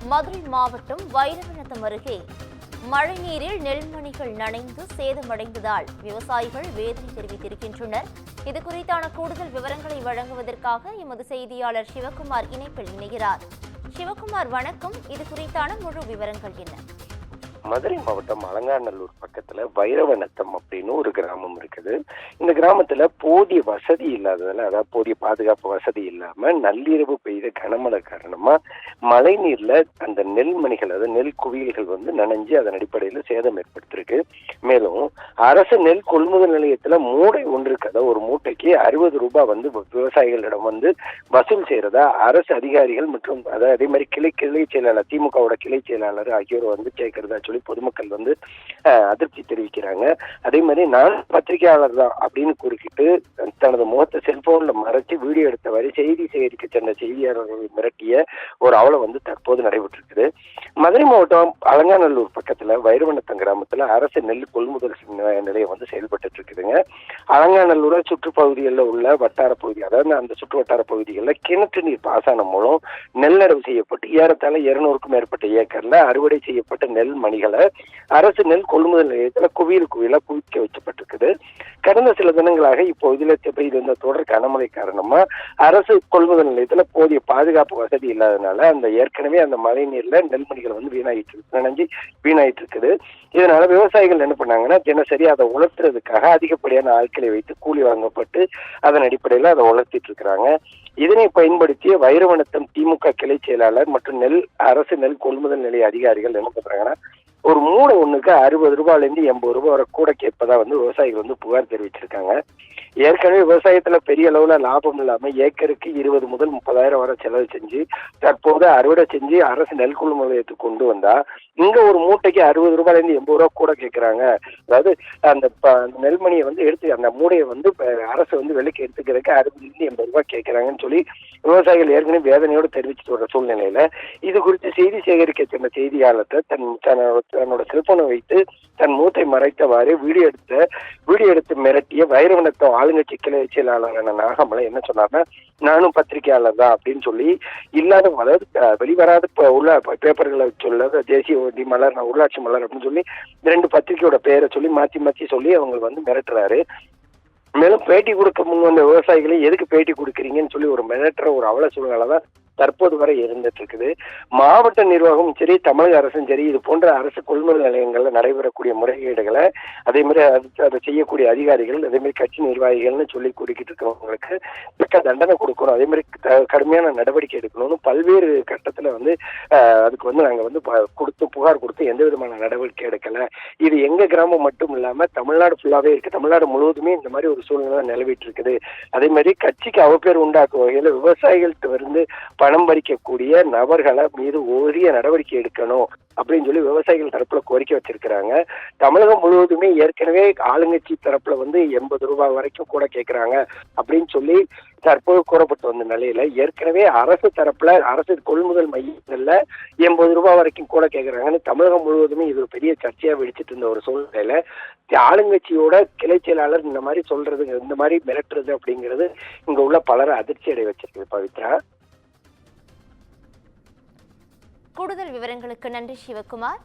மதுரை மாவட்டம் வைரவநத்தம் அருகே மழைநீரில் நெல்மணிகள் நனைந்து சேதமடைந்ததால் விவசாயிகள் வேதனை தெரிவித்திருக்கின்றனர். இதுகுறித்தான கூடுதல் விவரங்களை வழங்குவதற்காக எமது செய்தியாளர் சிவகுமார் இணைப்பில் இணைகிறார். சிவகுமார், வணக்கம். இது குறித்தான முழு விவரங்கள் என்ன? மதுரை மாவட்டம் அலங்காநல்லூர் பக்கத்துல வைரவநத்தம் அப்படின்னு ஒரு கிராமம் இருக்குது. இந்த கிராமத்துல போதிய வசதி இல்லாததால, அதாவது போதிய பாதுகாப்பு வசதி இல்லாம நள்ளிரவு பெய்த கனமழை காரணமா மழை நீர்ல அந்த நெல்மணிகள், அதாவது நெல் குவியல்கள் நனைஞ்சு அதன் அடிப்படையில சேதம் ஏற்படுத்திருக்கு. மேலும் அரசு நெல் கொள்முதல் நிலையத்துல மூடை ஒன்றுக்கு, அதாவது ஒரு மூட்டைக்கு 60 ரூபாய் விவசாயிகளிடம் வசூல் செய்யறதா அரசு அதிகாரிகள் மற்றும் அதே மாதிரி கிளை செயலாளர், திமுகவோட கிளை செயலாளர் ஆகியோர் கேட்கறதா சொல்லி பொதுமக்கள் அதிருப்தி தெரிவிக்கிறாங்க. அதே மாதிரி நான் பத்திரிகையாளர் தான் அப்படின்னு குறிப்பிட்டு தனது முகத்தை செல்போன்ல மறைச்சு வீடியோ எடுத்தவாறு செய்தி சேகரிக்க சென்ற செய்தியாளர்களை மிரட்டிய ஒரு அவலம் தற்போது நடைபெற்று இருக்குது. மதுரை மாவட்டம் அலங்காநல்லூர் பக்கத்துல வைரவநத்தம் கிராமத்துல அரசு நெல் கொள்முதல் நிலையம் செயல்பட்டு இருக்குதுங்க. அலங்காநல்லூர சுற்றுப்பகுதிகளில் உள்ள வட்டார பகுதி, அதாவது அந்த சுற்று வட்டார பகுதிகளில் கிணற்று நீர் பாசனம் மூலம் நெல்லடவு செய்யப்பட்டு ஏறத்தாழ 200க்கும் மேற்பட்ட ஏக்கர்ல அறுவடை செய்யப்பட்ட நெல் மணிகளை அரசு நெல் கொள்முதல் நிலையத்தில் குவியலா குவிக்க வச்சப்பட்டிருக்குது. கடந்த சில தினங்களாக இப்போதில் பெய்து வந்த தொடர் கனமழை காரணமா அரசு கொள்முதல் நிலையத்துல போதிய பாதுகாப்பு வசதி இல்லாதனால அந்த ஏற்கனவே அந்த மழை நீர்ல நெல்மணிகள் வீணாயிட்டு இருக்குது. இதனால விவசாயிகள் என்ன பண்ணாங்கன்னா, தினசரி அதை உலர்த்துறதுக்காக அதிகப்படியான ஆட்களை வைத்து கூலி வாங்கப்பட்டு அதன் அடிப்படையில அதை உலர்த்திட்டு இருக்கிறாங்க. இதனை பயன்படுத்திய வைரவநத்தம் திமுக கிளை செயலாளர் மற்றும் அரசு நெல் கொள்முதல் நிலைய அதிகாரிகள் என்ன பண்றாங்கன்னா, ஒரு மூடை ஒண்ணுக்கு 60 ரூபாயிலிருந்து 80 ரூபாய் வரை கூட கேட்பதா விவசாயிகள் புகார் தெரிவிச்சிருக்காங்க. ஏற்கனவே விவசாயத்துல பெரிய அளவுல லாபம் இல்லாம ஏக்கருக்கு 20 முதல் 30,000 வரை செலவு செஞ்சு தற்போது அறுவடை செஞ்சு அரசு நெல் கொள்முதல் நிலையத்துக்கு கொண்டு வந்தா இங்க ஒரு மூட்டைக்கு 60 ரூபாயிலிருந்து 80 ரூபாய் கூட கேட்கறாங்க. அதாவது அந்த நெல்மணியை எடுத்து அந்த மூடையை அரசு விலைக்கு எடுத்துக்கிறதுக்கு 60 80 ரூபாய் கேட்கறாங்கன்னு சொல்லி விவசாயிகள் ஏற்கனவே வேதனையோடு தெரிவிச்சுட்டு வர சூழ்நிலையில இது குறித்து செய்தி சேகரிக்க சென்ற செய்தியாளர் தன்னோட செல்போனை வைத்து தன் மூத்தை மறைத்தவாறு வீடியோ எடுத்து மிரட்டிய வைரவநத்தம் ஆளுங்கட்சி கிளை செயலாளரான நாகமலை என்ன சொன்னார்னா, நானும் பத்திரிகையாளர் தான் அப்படின்னு சொல்லி இல்லாத, அதாவது வெளிவராத உள்ள பேப்பர்களை சொல்ல தேசிய மலர், உள்ளாட்சி மலர் அப்படின்னு சொல்லி 2 பத்திரிகையோட பெயரை சொல்லி மாத்தி சொல்லி அவங்க மிரட்டுறாரு. மேலும் பேட்டி கொடுக்க முன் வந்த விவசாயிகளை எதுக்கு பேட்டி கொடுக்குறீங்கன்னு சொல்லி ஒரு மிரட்டுற ஒரு அவல சூழ்நிலை தான் தற்போது வரை இருந்துட்டு இருக்குது. மாவட்ட நிர்வாகமும் சரி, தமிழக அரசும் சரி, இது போன்ற அரசு கொள்முதல் நிலையங்கள்ல நடைபெறக்கூடிய முறைகேடுகளை அதே மாதிரி அதை செய்யக்கூடிய அதிகாரிகள், அதே மாதிரி கட்சி நிர்வாகிகள்னு சொல்லி கூறிக்கிட்டு இருக்கிறவங்களுக்கு தக்க தண்டனை கொடுக்கணும், அதே மாதிரி கடுமையான நடவடிக்கை எடுக்கணும்னு பல்வேறு கட்டத்துல அதுக்கு நாங்க புகார் கொடுத்து எந்த விதமான நடவடிக்கை எடுக்கல. இது எங்க கிராமம் மட்டும் இல்லாம தமிழ்நாடு ஃபுல்லாவே இருக்கு. தமிழ்நாடு முழுவதுமே இந்த மாதிரி ஒரு சூழ்நிலை நிலவிட்டு இருக்குது. அதே மாதிரி கட்சிக்கு அவப்பேர் உண்டாக்கும் வகையில விவசாயிகள்கிட்ட பணம் பறிக்கக்கூடிய நபர்களை மீது உரிய நடவடிக்கை எடுக்கணும் அப்படின்னு சொல்லி விவசாயிகள் தரப்புல கோரிக்கை வச்சிருக்கிறாங்க. தமிழகம் முழுவதுமே ஏற்கனவே ஆளுங்கட்சி தரப்புல 80 ரூபாய் வரைக்கும் கூட கேட்கிறாங்க அப்படின்னு சொல்லி தற்போது கூறப்பட்டு வந்த நிலையில ஏற்கனவே அரசு தரப்புல அரசு கொள்முதல் மையங்கள்ல 80 ரூபாய் வரைக்கும் கூட கேட்கிறாங்கன்னு தமிழகம் முழுவதுமே இது ஒரு பெரிய சர்ச்சையா வெடிச்சிட்டு இருந்த ஒரு சூழ்நிலையில ஆளுங்கட்சியோட கிளை செயலாளர் இந்த மாதிரி சொல்றது, இந்த மாதிரி மிரட்டுறது அப்படிங்கிறது இங்க உள்ள பலரை அதிர்ச்சி அடைய வச்சிருக்கு. பவித்ரா, கூடுதல் விவரங்களுக்கு நன்றி சிவகுமார்.